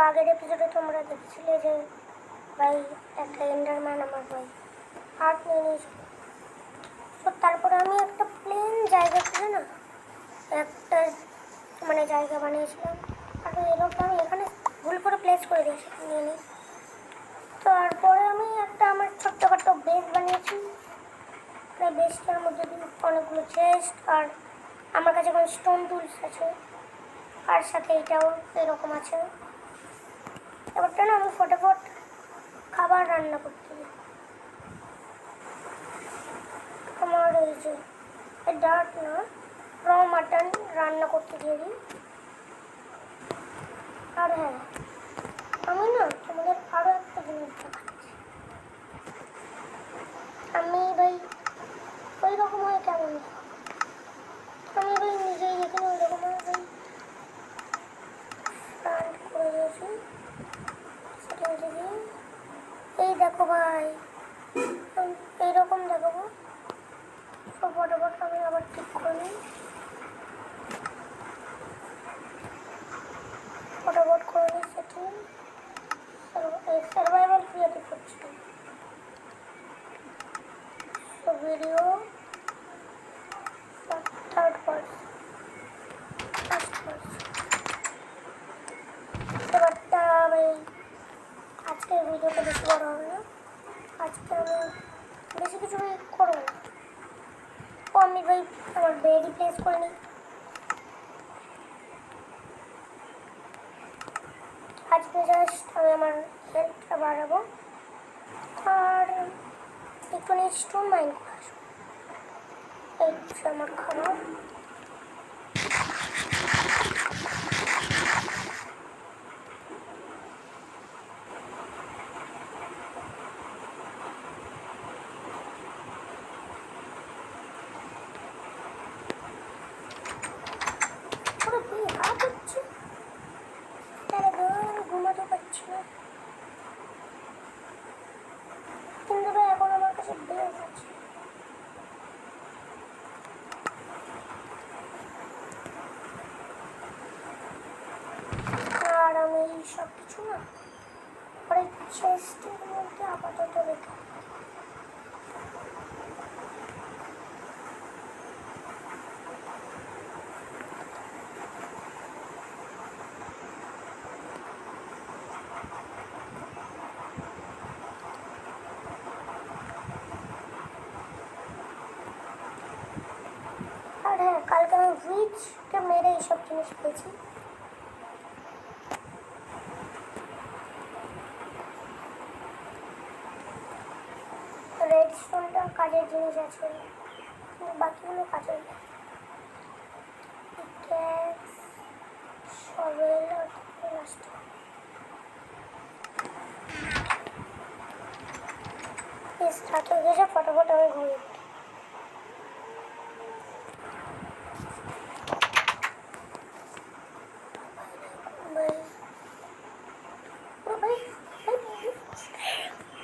আগের এপিসোডে তোমরা দেখছিলে যে ভাই একটা এন্ডারম্যান আমার ভাই হার্ট নিয়ে নিয়েছিল। তো তারপরে আমি একটা প্লেন জায়গা থেকে না একটা মানে জায়গা বানিয়েছিলাম, আর এরকম আমি এখানে ভুল করে প্লেস করে দিয়েছিলাম নিয়ে নিই। তারপরে আমি একটা আমার ছোট্টখাটো বেস বানিয়েছি। এই বেসটার মধ্যে অনেকগুলো চেস্ট, আর আমার কাছে কোনো স্টোন টুলস আছে, আর সাথে এটাও এরকম আছে। এবারটা না আমি ফটাফট খাবার রান্না করতে দিই। আমার এই যে ডার্ট না র মাটন রান্না করতে দিয়ে দিই। আর হ্যাঁ, আমি না তোমাদের আরও একটা জিনিস দেখাচ্ছি। আমি ভাই ওই রকম হয় কেমন, আমি ভাই নিজেই এখানে ওই রকম হয় ভাই ফ্রান্ট করে দিয়েছি সেটিংসে দিয়ে। এই দেখো ভাই এইরকম দেখাবো। তো ফটাফট আমি আবার ঠিক করে নিই, ফটাফট করে নিই সেটিং। সার্ভাইভাল ক্রিয়েটিভ করছি তো ভিডিও থার্ড পার্সন এবারটা ভাই আজকের ভিডিওটা বেশি বড় হবে না, আজকে আমি বেশি কিছু করবো না। ও আমি ভাই আমার বেডই প্লেস করে নিই। আজকে জাস্ট আমি আমার হেলথটা বাড়াবো আর একটুখানি স্টোন মাইন করে আসবো। এই আমার খাবার পুরো দিয়ে হাত হচ্ছে, তারা ঘুমাতে পারছি না। কিন্তু ভাই এখন আমার কাছে বেশ আছে। আর আমি এই সব কিছু না পরে চেস্টের মধ্যে আপাতত রেখে আর হ্যাঁ, কালকে আমি উইচকে মেরে এইসব জিনিস পেয়েছি। রেড স্টোনটা কাজের জিনিস আছে, বাকিগুলো কাজের গ্যাস সবেল আর লাস্টে রাত হয়ে গেছে, ফটাফট আমি ঘুমিয়ে